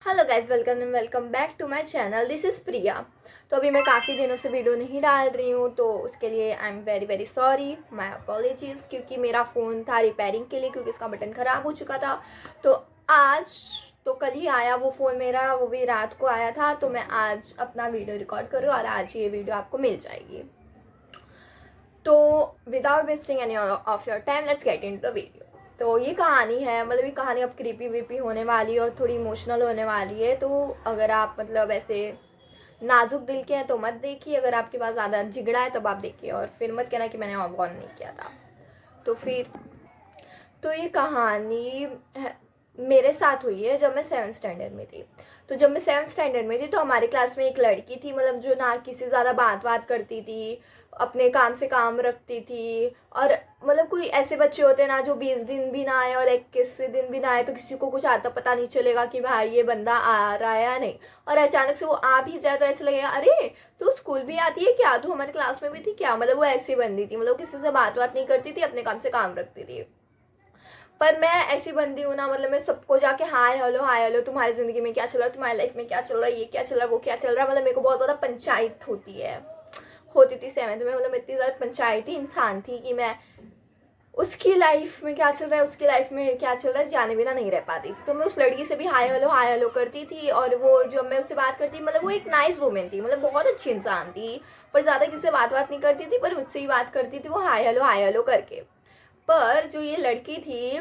Hello guys, welcome back to my channel. This is Priya. तो अभी मैं काफ़ी दिनों से वीडियो नहीं डाल रही हूँ, तो उसके लिए I am very very sorry, my apologies. क्योंकि मेरा फ़ोन था रिपेयरिंग के लिए, क्योंकि इसका बटन ख़राब हो चुका था। तो आज तो कल ही आया वो फ़ोन मेरा, वो भी रात को आया था। तो मैं आज अपना वीडियो रिकॉर्ड करूँ और आज ये वीडियो आपको मिल जाएगी। तो without wasting any of your time, let's get into the video. तो ये कहानी है, मतलब ये कहानी अब क्रीपी वीपी होने वाली है और थोड़ी इमोशनल होने वाली है। तो अगर आप मतलब ऐसे नाजुक दिल के हैं तो मत देखिए, अगर आपके पास ज़्यादा झिगड़ा है तब आप देखिए, और फिर मत कहना कि मैंने वॉर्न नहीं किया था। तो ये कहानी मेरे साथ हुई है जब मैं 7th स्टैंडर्ड में थी। तो जब मैं 7th स्टैंडर्ड में थी तो हमारी क्लास में एक लड़की थी, मतलब जो ना किसी से ज़्यादा बात करती थी, अपने काम से काम रखती थी। और मतलब कोई ऐसे बच्चे होते हैं ना जो 20 दिन भी ना आए और 21वें दिन भी ना आए तो किसी को कुछ आता पता नहीं चलेगा कि भाई ये बंदा आ रहा है या नहीं। और अचानक से वो आ भी जाए तो ऐसे लगेगा, अरे तू स्कूल भी आती है क्या, तू हमारे क्लास में भी थी क्या। मतलब वो ऐसी बंदी थी, मतलब किसी से बात नहीं करती थी, अपने काम से काम रखती थी। पर मैं ऐसी बंदी हूँ ना, मतलब मैं सबको जाके हाय हेलो तुम्हारी ज़िंदगी में क्या चल रहा है, तुम्हारी लाइफ में क्या चल रहा है, ये क्या चल रहा है, वो क्या चल रहा है। मतलब मेरे को बहुत ज़्यादा पंचायत होती थी 7th में। मतलब इतनी ज़्यादा पंचायती इंसान थी कि मैं उसकी लाइफ में क्या चल रहा है, उसकी लाइफ में क्या चल रहा है जाने बिना नहीं रह पाती थी। तो मैं उस लड़की से भी हाय हेलो करती थी। और वो जब मैं उससे बात करती, मतलब वो एक नाइस वुमेन थी, मतलब बहुत अच्छी इंसान थी। पर ज़्यादा किसी से बात नहीं करती थी, पर मुझसे ही बात करती थी वो हाय हेलो करके। पर जो ये लड़की थी,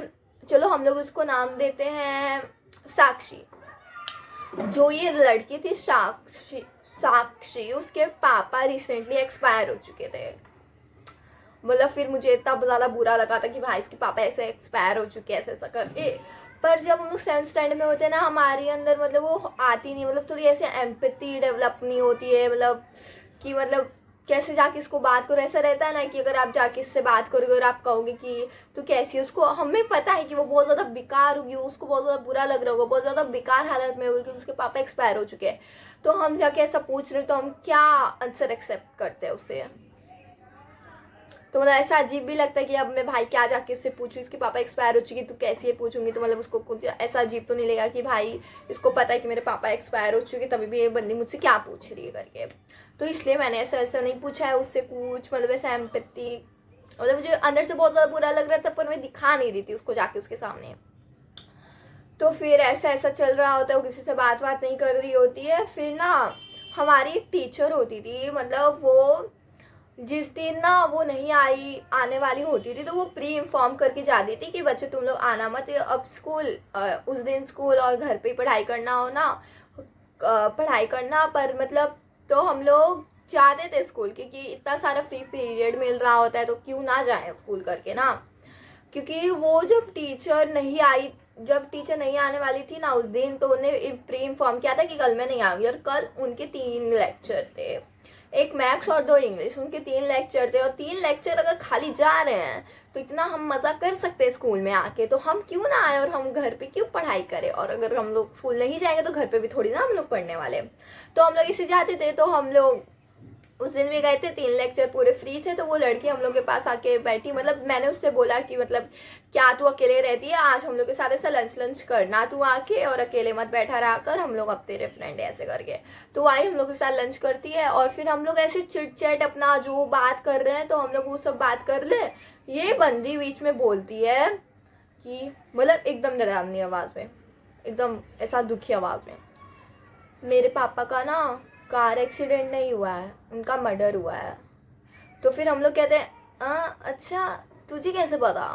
चलो हम लोग उसको नाम देते हैं साक्षी। जो ये लड़की थी साक्षी, उसके पापा रिसेंटली एक्सपायर हो चुके थे। मतलब फिर मुझे इतना ज़्यादा बुरा लगा था कि भाई इसके पापा ऐसे एक्सपायर हो चुके हैं, ऐसे ऐसा करके। पर जब हम लोग 7th स्टैंडर्ड में होते हैं ना, हमारे अंदर मतलब वो आती नहीं, मतलब थोड़ी ऐसे एम्पैथी डेवलप नहीं होती है। मतलब कि मतलब कैसे जाके इसको बात करो। ऐसा रहता है ना कि अगर आप जाके इससे बात करोगे और आप कहोगे कि तू कैसी है, उसको हमें पता है कि वो बहुत ज़्यादा बेकार होगी, उसको बहुत ज़्यादा बुरा लग रहा होगा, बहुत ज़्यादा बेकार हालत में होगी क्योंकि उसके पापा एक्सपायर हो चुके हैं। तो हम जाके ऐसा पूछ रहे तो हम क्या आंसर एक्सेप्ट करते हैं उससे। तो मतलब ऐसा अजीब भी लगता है कि अब मैं भाई क्या जाके इससे पूछूं, इसके पापा एक्सपायर हो चुकी तो कैसे ये पूछूंगी। तो मतलब उसको कुछ ऐसा अजीब तो नहीं लगेगा कि भाई इसको पता है कि मेरे पापा एक्सपायर हो चुके तभी भी ये बंदी मुझसे क्या पूछ रही है करके। तो इसलिए मैंने ऐसा नहीं पूछा है उससे कुछ, मतलब ऐसा एम्पैथी, मतलब मुझे अंदर से बहुत ज़्यादा बुरा लग रहा था पर मैं दिखा नहीं रही थी उसको जाके उसके सामने। तो फिर ऐसा चल रहा होता है, वो किसी से बात नहीं कर रही होती है। फिर ना हमारी एक टीचर होती थी, मतलब वो जिस दिन ना वो नहीं आने वाली होती थी तो वो प्री इन्फॉर्म करके जाती थी कि बच्चे तुम लोग आना मत, अब स्कूल उस दिन स्कूल और घर पे पढ़ाई करना हो ना, पढ़ाई करना। पर मतलब तो हम लोग जाते थे स्कूल क्योंकि इतना सारा फ्री पीरियड मिल रहा होता है तो क्यों ना जाए स्कूल करके ना। क्योंकि वो जब टीचर नहीं आने वाली थी ना उस दिन, तो उन्हें प्री इन्फॉर्म किया था कि कल मैं नहीं आऊँगी। और कल उनके 3 लेक्चर थे, एक मैथ्स और 2 इंग्लिश, उनके 3 लेक्चर थे। और 3 लेक्चर अगर खाली जा रहे हैं तो इतना हम मज़ा कर सकते हैं स्कूल में आके, तो हम क्यों ना आए और हम घर पे क्यों पढ़ाई करें। और अगर हम लोग स्कूल नहीं जाएंगे तो घर पे भी थोड़ी ना हम लोग पढ़ने वाले। तो हम लोग इसे जाते थे। तो हम लोग उस दिन भी गए थे, 3 लेक्चर पूरे फ्री थे। तो वो लड़की हम लोग के पास आके बैठी, मतलब मैंने उससे बोला कि मतलब क्या तू अकेले रहती है, आज हम लोग के साथ ऐसा लंच करना तू आके, और अकेले मत बैठा रहा कर, हम लोग अब तेरे फ्रेंड है ऐसे करके। तो आई हम लोग के साथ लंच करती है और फिर हम लोग ऐसे चिट चैट अपना जो बात कर रहे हैं तो हम लोग वो सब बात कर ले। ये बंदी बीच में बोलती है कि मतलब एकदम डरावनी आवाज़ में, एकदम ऐसा दुखी आवाज़ में, मेरे पापा का ना कार एक्सीडेंट नहीं हुआ है, उनका मर्डर हुआ है। तो फिर हम लोग कहते हैं अच्छा, तुझे कैसे पता।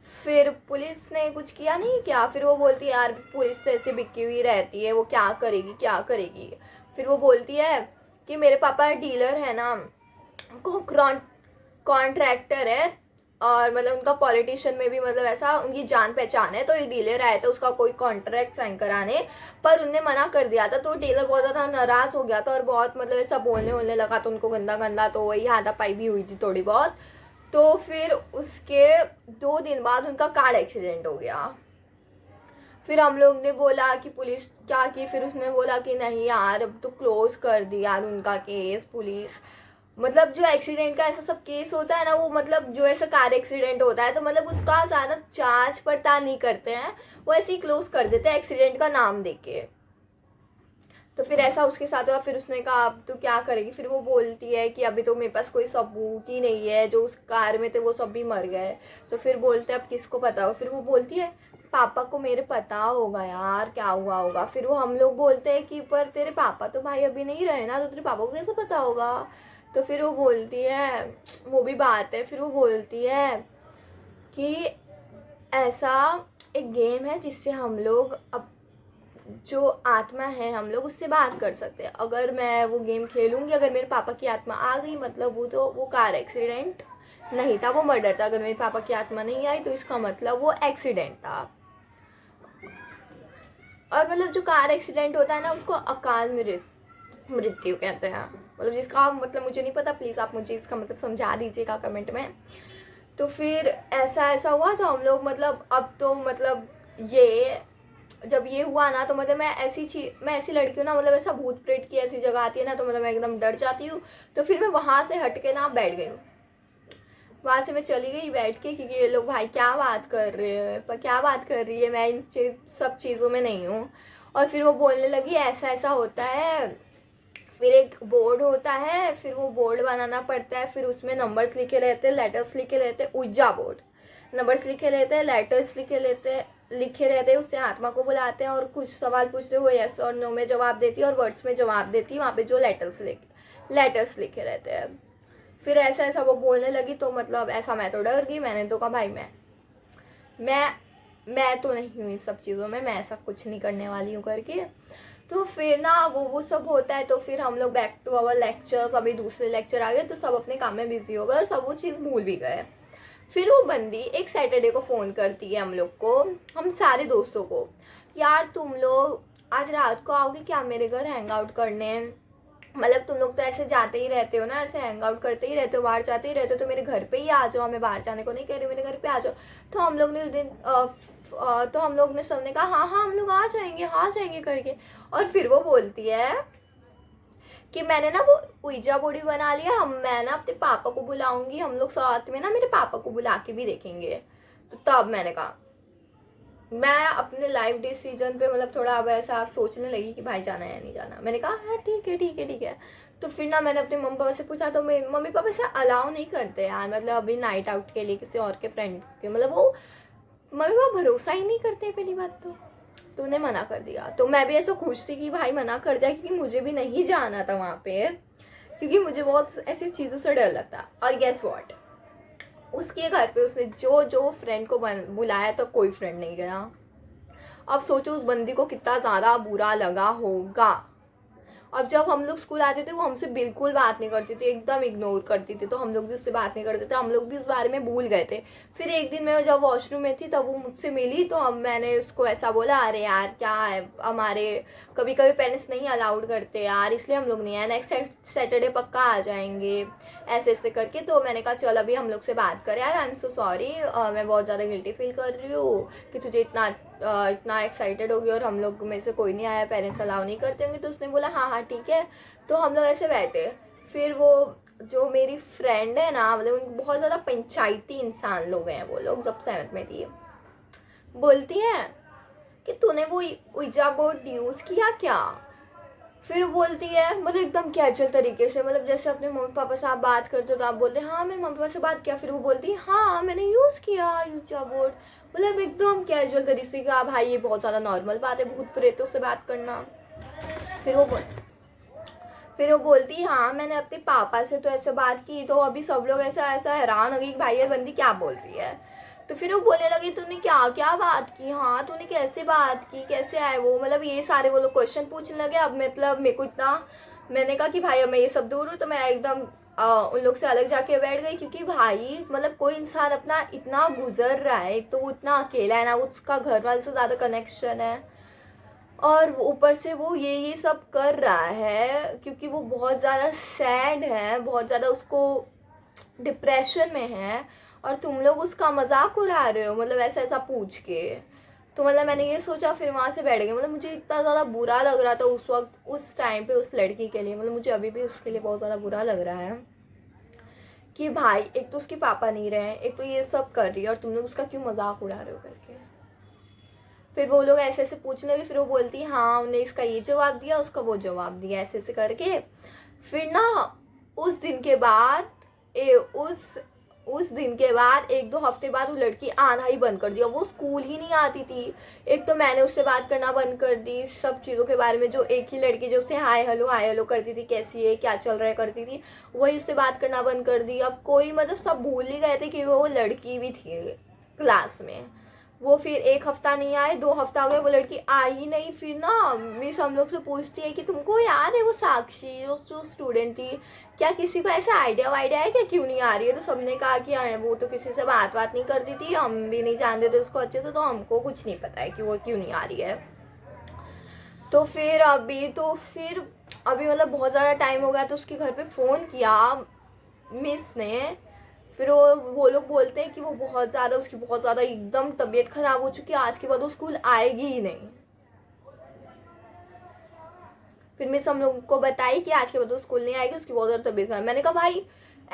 फिर पुलिस ने कुछ किया नहीं क्या। फिर वो बोलती है यार पुलिस तो ऐसे बिकी हुई रहती है, वो क्या करेगी क्या करेगी। फिर वो बोलती है कि मेरे पापा डीलर है ना, कॉन्ट्रैक्टर है, और मतलब उनका पॉलिटिशियन में भी मतलब ऐसा उनकी जान पहचान है। तो एक डीलर आया था उसका कोई कॉन्ट्रैक्ट साइन कराने, पर उनने मना कर दिया था। तो डीलर बहुत ज़्यादा नाराज़ हो गया था और बहुत मतलब ऐसा बोलने लगा तो उनको गंदा गंदा, तो वही हाथापाई भी हुई थी थोड़ी बहुत। तो फिर उसके 2 दिन बाद उनका कार एक्सीडेंट हो गया। फिर हम लोग ने बोला कि पुलिस क्या की। फिर उसने बोला कि नहीं यार अब तो क्लोज कर दी यार उनका केस पुलिस। मतलब जो एक्सीडेंट का ऐसा सब केस होता है ना, वो मतलब जो ऐसा कार एक्सीडेंट होता है तो मतलब उसका ज़्यादा जांच पड़ताल नहीं करते हैं, वो ऐसे ही क्लोज कर देते हैं एक्सीडेंट का नाम देके। तो फिर ऐसा उसके साथ हुआ। फिर उसने कहा अब तू क्या करेगी। फिर वो बोलती है कि अभी तो मेरे पास कोई सबूत ही नहीं है, जो उस कार में थे वो सब भी मर गए। तो फिर बोलते अब किसको पता होगा। फिर वो बोलती है पापा को मेरे पता होगा यार क्या हुआ होगा। फिर वो हम लोग बोलते हैं कि पर तेरे पापा तो भाई अभी नहीं रहे ना, तो तेरे पापा को कैसे पता होगा। तो फिर वो बोलती है वो भी बात है। फिर वो बोलती है कि ऐसा एक गेम है जिससे हम लोग अब जो आत्मा है हम लोग उससे बात कर सकते हैं। अगर मैं वो गेम खेलूंगी, अगर मेरे पापा की आत्मा आ गई मतलब वो कार एक्सीडेंट नहीं था, वो मर्डर था। अगर मेरे पापा की आत्मा नहीं आई तो इसका मतलब वो एक्सीडेंट था। और मतलब जो कार एक्सीडेंट होता है ना उसको अकाल मृत्यु कहते हैं। मतलब जिसका मतलब मुझे नहीं पता, प्लीज़ आप मुझे इसका मतलब समझा दीजिएगा कमेंट में। तो फिर ऐसा ऐसा हुआ तो हम लोग मतलब अब तो मतलब ये जब ये हुआ ना तो मतलब मैं ऐसी लड़की हूँ ना, मतलब ऐसा भूत प्रेत की ऐसी जगह आती है ना तो मतलब मैं एकदम डर जाती हूँ। तो फिर मैं वहाँ से हट के ना बैठ गई हूँ। वहाँ से मैं चली गई बैठ के, क्योंकि ये लोग भाई क्या बात कर रहे हैं, पर क्या बात कर रही है, मैं इन सब चीज़ों में नहीं हूँ। और फिर वो बोलने लगी ऐसा ऐसा होता है। फिर एक बोर्ड होता है, फिर वो बोर्ड बनाना पड़ता है, फिर उसमें नंबर्स लिखे रहते हैं, लेटर्स लिखे रहते हैं, उज्जा बोर्ड। नंबर्स लिखे रहते हैं, लेटर्स लिखे रहते हैं, उससे आत्मा को बुलाते हैं और कुछ सवाल पूछते हुए यस और नो में जवाब देती है और वर्ड्स में जवाब देती है वहाँ पे जो लेटर्स लिखे रहते हैं। फिर ऐसा ऐसा वो बोलने लगी तो मतलब ऐसा मैं तो डर गई। मैंने तो कहा भाई मैं मैं तो नहीं हूँ इस सब चीज़ों में, मैं ऐसा कुछ नहीं करने वाली हूँ करके। तो फिर ना वो सब होता है। तो फिर हम लोग बैक टू आवर लेक्चर्स, अभी दूसरे लेक्चर आ गए तो सब अपने काम में बिजी हो गए और सब वो चीज़ भूल भी गए। फिर वो बंदी एक सैटरडे को फ़ोन करती है हम लोग को, हम सारे दोस्तों को, यार तुम लोग आज रात को आओगे क्या मेरे घर हैंग आउट करने। मतलब तुम लोग तो ऐसे जाते ही रहते हो ना, ऐसे हैंग आउट करते ही रहते हो, बाहर जाते ही रहते हो, तो मेरे घर पे ही आ जाओ। मैं बाहर जाने को नहीं कह रही, मेरे घर पे आ जाओ। तो हम लोग ने उस दिन तो हम लोग ने सबने कहा हाँ हाँ हम लोग आ जाएंगे करके। और फिर वो बोलती है कि मैंने ना वो उइजा बोर्ड भी बना लिया, मैं ना अपने पापा को बुलाऊंगी, हम लोग साथ में ना मेरे पापा को बुला के भी देखेंगे। तो तब मैंने कहा मैं अपने लाइफ डिसीजन पे मतलब थोड़ा अब ऐसा सोचने लगी कि भाई जाना है या नहीं जाना। मैंने कहा हाँ ठीक है ठीक है ठीक है। तो फिर ना मैंने अपने मम्मी पापा से पूछा तो मेरे मम्मी पापा से अलाउ नहीं करते यार, मतलब अभी नाइट आउट के लिए किसी और के फ्रेंड के, मतलब वो मम्मी पापा भरोसा ही नहीं करते पहली बात तो उन्हें मना कर दिया। तो मैं भी ऐसा खुश थी कि भाई मना कर दिया, क्योंकि मुझे भी नहीं जाना था वहाँ पे, क्योंकि मुझे बहुत ऐसी चीज़ों से डर लगता। और गेस व्हाट, उसके घर पे उसने जो जो फ्रेंड को बुलाया तो कोई फ्रेंड नहीं गया। अब सोचो उस बंदी को कितना ज़्यादा बुरा लगा होगा। अब जब हम लोग स्कूल आते थे वो हमसे बिल्कुल बात नहीं करती थी, एकदम इग्नोर करती थी, तो हम लोग भी उससे बात नहीं करते थे, हम लोग भी उस बारे में भूल गए थे। फिर एक दिन मैं जब वॉशरूम में थी तब वो मुझसे मिली तो अब मैंने उसको ऐसा बोला अरे यार क्या है, हमारे कभी कभी पेरेंट्स नहीं अलाउड करते यार, इसलिए हम लोग नहीं आए, नेक्स्ट सैटरडे पक्का आ जाएंगे ऐसे ऐसे करके। तो मैंने कहा चल अभी हम लोग से बात कर यार, आई एम सो सॉरी, मैं बहुत ज़्यादा गिल्टी फील कर रही हूँ कि तुझे इतना एक्साइटेड होगी और हम लोग में से कोई नहीं आया, पेरेंट्स अलाउ नहीं करते होंगे। तो उसने बोला हाँ हाँ ठीक है। तो हम लोग ऐसे बैठे। फिर वो जो मेरी फ्रेंड है ना, मतलब उनको बहुत ज़्यादा पंचायती इंसान लोग हैं वो लोग, जब 7th में थी, बोलती हैं कि तूने वो उइजा बोर्ड यूज़ किया क्या। फिर बोलती है मतलब एकदम कैजुअल तरीके से, मतलब जैसे अपने मम्मी पापा से आप बात करते हो तो आप बोलते हैं हाँ मैंने मम्मी पापा से बात किया। फिर वो बोलती है हाँ मैंने यूज़ किया यूजा बोर्ड, मतलब एकदम कैजुअल तरीके से। कहा भाई ये बहुत ज़्यादा नॉर्मल बात है भूत प्रेतों से बात करना। फिर वो बोल फिर वो बोलती हाँ मैंने अपने पापा से तो ऐसे बात की। तो अभी सब लोग ऐसा ऐसा हैरान हो गए कि भाई ये बंदी क्या बोल रही है। तो फिर वो बोलने लगी तूने क्या क्या बात की, हाँ तूने कैसे बात की, कैसे आए वो, मतलब ये सारे वो लोग क्वेश्चन पूछने लगे। अब मतलब मेरे को इतना, मैंने कहा कि भाई अब मैं ये सब दूर हूँ, तो मैं एकदम उन लोग से अलग जाके बैठ गई। क्योंकि भाई मतलब कोई इंसान अपना इतना गुजर रहा है, तो वो इतना अकेला है ना, उसका घर वाले से ज़्यादा कनेक्शन है और ऊपर से वो ये सब कर रहा है क्योंकि वो बहुत ज़्यादा सैड है, बहुत ज़्यादा उसको डिप्रेशन में है, और तुम लोग उसका मजाक उड़ा रहे हो मतलब ऐसा ऐसा पूछ के। तो मतलब मैंने ये सोचा, फिर वहाँ से बैठ गई। मतलब मुझे इतना ज़्यादा बुरा लग रहा था उस वक्त, उस टाइम पे उस लड़की के लिए, मतलब मुझे अभी भी उसके लिए बहुत ज़्यादा बुरा लग रहा है कि भाई एक तो उसके पापा नहीं रहे, एक तो ये सब कर रही है और तुम लोग उसका क्यों मजाक उड़ा रहे हो करके। फिर वो लोग ऐसे ऐसे पूछने लगे, फिर वो बोलती हाँ उन्हें इसका ये जवाब दिया, उसका वो जवाब दिया, ऐसे ऐसे करके। फिर ना उस दिन के बाद उस दिन के बाद 1-2 हफ्ते बाद वो लड़की आना ही बंद कर दिया, वो स्कूल ही नहीं आती थी। एक तो मैंने उससे बात करना बंद कर दी सब चीज़ों के बारे में, जो एक ही लड़की जो उससे हाय हेलो करती थी, कैसी है क्या चल रहा है करती थी, वही उससे बात करना बंद कर दी। अब कोई मतलब सब भूल ही गए थे कि वो लड़की भी थी क्लास में। वो फिर 1 हफ्ता नहीं आए, 2 हफ्ता हो गए, वो लड़की आई ही नहीं। फिर ना मिस हम लोग से पूछती है कि तुमको याद है वो साक्षी जो स्टूडेंट थी, क्या किसी को ऐसा आइडिया वाइडिया है क्या क्यों नहीं आ रही है? तो सबने कहा कि वो तो किसी से बात नहीं करती थी, हम भी नहीं जानते थे उसको अच्छे से, तो हमको कुछ नहीं पता है कि वो क्यों नहीं आ रही है। तो फिर अभी मतलब बहुत ज़्यादा टाइम हो गया, तो उसके घर पे फ़ोन किया मिस ने। फिर वो लोग बोलते हैं कि वो बहुत ज़्यादा उसकी बहुत ज़्यादा एकदम तबीयत ख़राब हो चुकी है, आज के बाद वो स्कूल आएगी ही नहीं। फिर मिस हम लोग को बताई कि आज के बाद वो स्कूल नहीं आएगी, उसकी बहुत ज़्यादा तबीयत खराब। मैंने कहा भाई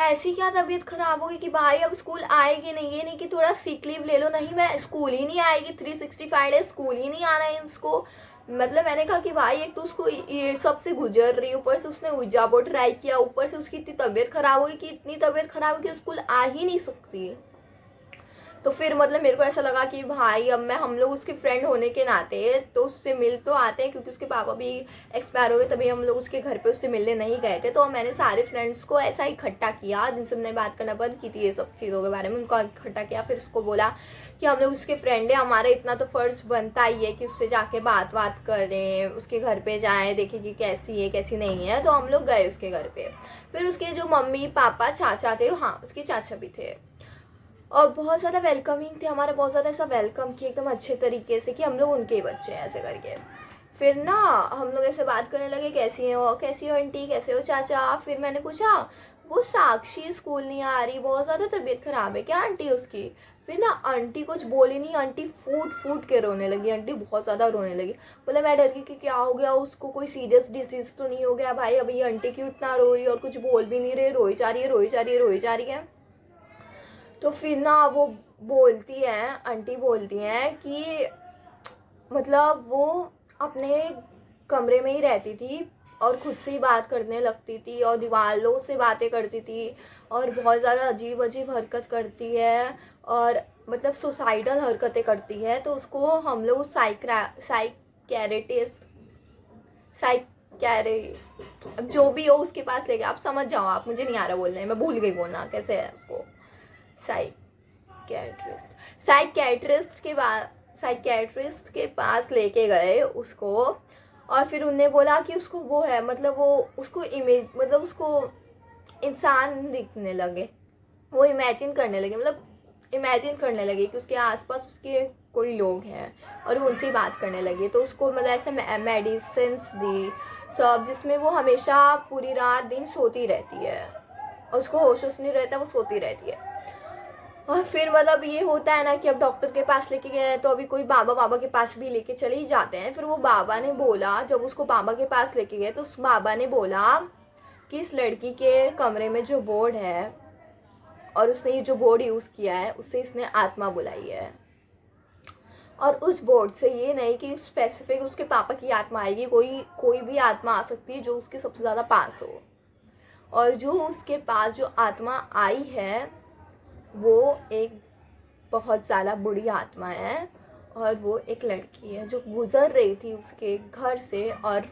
ऐसी क्या तबीयत खराब होगी कि भाई अब स्कूल आएगी नहीं? ये नहीं कि थोड़ा सिक लीव ले लो, नहीं मैं स्कूल ही नहीं आएगी, 365 डेज स्कूल ही नहीं आना है इसको। मतलब मैंने कहा कि भाई एक तो उसको ये सब से गुजर रही, ऊपर से उसने उजा बोर्ड ट्राई किया, ऊपर से उसकी इतनी तबीयत खराब हुई कि इतनी तबीयत खराब हुई कि स्कूल आ ही नहीं सकती। तो फिर मतलब मेरे को ऐसा लगा कि भाई अब हम लोग उसके फ्रेंड होने के नाते तो उससे मिल तो आते हैं, क्योंकि उसके पापा भी एक्सपायर हो गए, तभी हम लोग उसके घर पे उससे मिलने नहीं गए थे। तो मैंने सारे फ्रेंड्स को ऐसा इकट्ठा किया जिनसे मैंने बात करना बंद की थी ये सब चीज़ों के बारे में, उनको इकट्ठा किया। फिर उसको बोला कि हम लोग उसके फ्रेंड है, हमारा इतना तो फ़र्ज़ बनता ही है कि उससे जाके बात करें, उसके घर पे जाएं, देखें कि कैसी है कैसी नहीं है। तो हम लोग गए उसके घर पे। फिर उसके जो मम्मी पापा चाचा थे, हाँ उसके चाचा भी थे, और बहुत ज़्यादा वेलकमिंग थे हमारा, बहुत ज़्यादा ऐसा वेलकम किया एकदम अच्छे तरीके से कि हम लोग उनके ही बच्चे हैं ऐसे करके। फिर ना हम लोग ऐसे बात करने लगे, कैसी हो आंटी, कैसे हो चाचा। फिर मैंने पूछा वो साक्षी स्कूल नहीं आ रही, बहुत ज़्यादा तबीयत ख़राब है क्या आंटी उसकी? फिर ना आंटी कुछ बोली नहीं, आंटी फूट फूट के रोने लगी, आंटी बहुत ज़्यादा रोने लगी। बोले मैं डर गई कि क्या हो गया उसको, कोई सीरियस डिसीज़ तो नहीं हो गया भाई? अभी आंटी क्यों इतना रो रही है, और कुछ बोल भी नहीं रहे, रोई जा रही है रोई जा रही है रोई जा रही है। तो फिर ना वो बोलती हैं, आंटी बोलती हैं कि मतलब वो अपने कमरे में ही रहती थी और खुद से ही बात करने लगती थी और दीवारों से बातें करती थी और बहुत ज़्यादा अजीब अजीब हरकत करती है और मतलब सुसाइडल हरकतें करती है। तो उसको हम लोग साइकेरेटिस्ट साइकेरे अब जो भी हो उसके पास ले गए। आप समझ जाओ, आप, मुझे नहीं आ रहा बोलने, मैं भूल गई बोलना कैसे है उसको। साइकेट्रिस्ट के पास लेके गए उसको, और फिर उन्होंने बोला कि उसको वो है, मतलब वो उसको इमेज, मतलब उसको इंसान दिखने लगे, वो इमेजिन करने लगे कि उसके आसपास उसके कोई लोग हैं और वो उनसे बात करने लगे। तो उसको मतलब ऐसे मेडिसिन दी सब, जिसमें वो हमेशा पूरी रात दिन सोती रहती है और उसको होश नहीं रहता, वो सोती रहती है। और फिर मतलब ये होता है ना कि अब डॉक्टर के पास लेके गए हैं तो अभी कोई बाबा के पास भी लेके चले ही जाते हैं। फिर वो बाबा ने बोला, जब उसको बाबा के पास लेके गए तो उस बाबा ने बोला कि इस लड़की के कमरे में जो बोर्ड है और उसने ये जो बोर्ड यूज़ किया है उससे इसने आत्मा बुलाई है, और उस बोर्ड से ये नहीं कि स्पेसिफिक उसके पापा की आत्मा आएगी, कोई भी आत्मा आ सकती है जो उसके सबसे ज़्यादा पास हो। और जो उसके पास जो आत्मा आई है वो एक बहुत ज़्यादा बुरी आत्मा है, और वो एक लड़की है जो गुज़र रही थी उसके घर से, और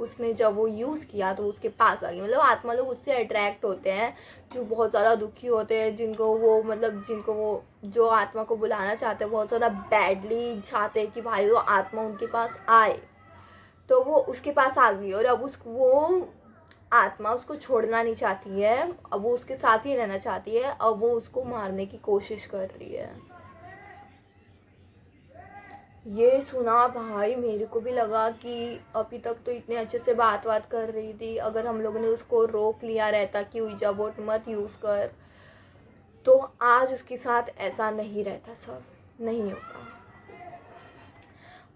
उसने जब वो यूज़ किया तो उसके पास आ गई। मतलब आत्मा लोग उससे अट्रैक्ट होते हैं जो बहुत ज़्यादा दुखी होते हैं, जिनको वो जो आत्मा को बुलाना चाहते हैं बहुत ज़्यादा बैडली चाहते हैं कि भाई वो आत्मा उनके पास आए। तो वो उसके पास आ गई और अब वो आत्मा उसको छोड़ना नहीं चाहती है, अब वो उसके साथ ही रहना चाहती है, अब वो उसको मारने की कोशिश कर रही है। ये सुना भाई मेरे को भी लगा कि अभी तक तो इतने अच्छे से बात कर रही थी, अगर हम लोगों ने उसको रोक लिया रहता कि उइजा बोर्ड मत यूज़ कर, तो आज उसके साथ ऐसा नहीं रहता, सब नहीं होता।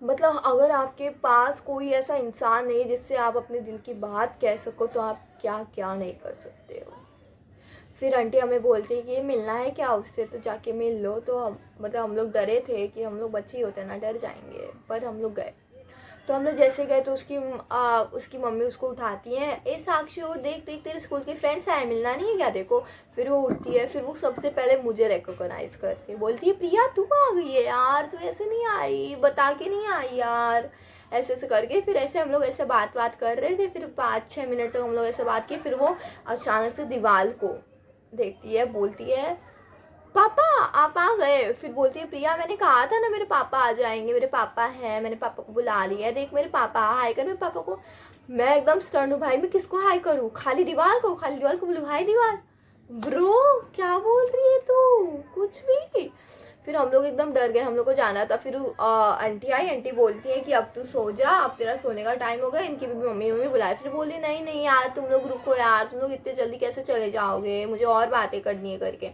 मतलब अगर आपके पास कोई ऐसा इंसान है जिससे आप अपने दिल की बात कह सको तो आप क्या क्या नहीं कर सकते हो। फिर आंटी हमें बोलती कि मिलना है क्या उससे, तो जाके मिल लो। तो हम लोग डरे थे कि हम लोग बच्चे ही होते ना, डर जाएंगे, पर हम लोग गए। तो हम लोग जैसे गए तो उसकी मम्मी उसको उठाती है, ए साक्षी और देख देख तेरे स्कूल के फ्रेंड्स आए, मिलना नहीं है क्या देखो। फिर वो उठती है, फिर वो सबसे पहले मुझे रिकॉग्नाइज करती है, बोलती है प्रिया तू कहाँ गई है यार, तू ऐसे नहीं आई, बता के नहीं आई यार, ऐसे ऐसे करके। फिर ऐसे हम लोग ऐसे बात कर रहे थे, फिर 5-6 मिनट तक हम लोग ऐसे बात किए। फिर वो अचानक से दीवार को देखती है, बोलती है पापा आप आ गए। फिर बोलती है प्रिया मैंने कहा था ना मेरे पापा आ जाएंगे, मेरे पापा हैं, मैंने पापा को बुला लिया है, देख मेरे पापा, हाय कर मेरे पापा को। मैं एकदम स्टन हूँ भाई, मैं किसको हाय करूँ, खाली दीवार को बोलूँ हाय दीवार, ब्रो क्या बोल रही है तू, कुछ भी। फिर हम लोग एकदम डर गए, हम लोग को जाना था। फिर आंटी आई, आंटी बोलती है कि अब तू सो जा, अब तेरा सोने का टाइम हो गया, इनकी भी मम्मी बुलाए। फिर बोली नहीं नहीं यार तुम लोग रुको यार, तुम लोग इतने जल्दी कैसे चले जाओगे, मुझे और बातें करनी है करके।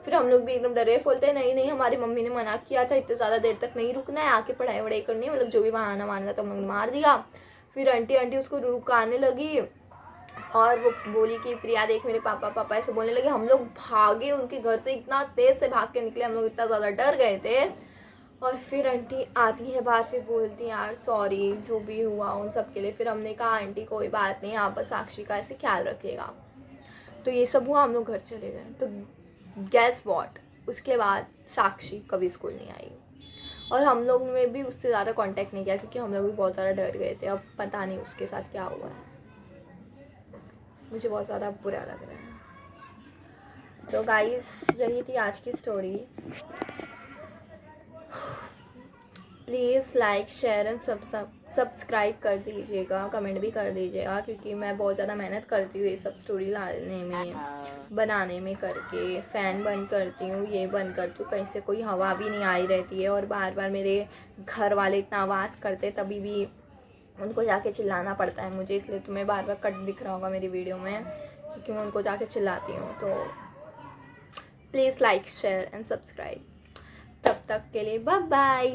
फिर हम लोग भी एकदम डरे, बोलते नहीं नहीं हमारी मम्मी ने मना किया था, इतने ज़्यादा देर तक नहीं रुकना है, आके पढ़ाई वढ़ाई करनी है, मतलब जो भी बहाना मारना था हम लोग ने मार दिया। फिर आंटी उसको रुकाने लगी और वो बोली कि प्रिया देख मेरे पापा, पापा ऐसे बोलने लगे। हम लोग भागे उनके घर से, इतना तेज से भाग के निकले, हम लोग इतना ज़्यादा डर गए थे। और फिर आंटी आती है बाहर, फिर बोलती है यार सॉरी जो भी हुआ उन सब के लिए। फिर हमने कहा आंटी कोई बात नहीं, आप बस साक्षी का ऐसे ख्याल रखिएगा। तो ये सब हुआ, हम लोग घर चले गए। तो गैस वॉट, उसके बाद साक्षी कभी स्कूल नहीं आई और हम लोग में भी उससे ज़्यादा कांटेक्ट नहीं किया, क्योंकि हम लोग भी बहुत ज़्यादा डर गए थे। अब पता नहीं उसके साथ क्या हुआ है, मुझे बहुत ज़्यादा बुरा लग रहा है। तो गाइस यही थी आज की story. Please like share and subscribe कर दीजिएगा, कमेंट भी कर दीजिएगा, क्योंकि मैं बहुत ज़्यादा मेहनत करती हूँ ये सब स्टोरी लाने में, बनाने में करके। फ़ैन बंद करती हूँ, ये बंद करती हूँ, कहीं से कोई हवा भी नहीं आई रहती है। और बार बार मेरे घर वाले इतना आवाज़ करते, तभी भी उनको जाके चिल्लाना पड़ता है मुझे, इसलिए तुम्हें बार बार कट दिख रहा होगा मेरी वीडियो में, क्योंकि मैं उनको जाके चिल्लाती हूँ। तो please like share and subscribe. तब तक के लिए बाय बाय।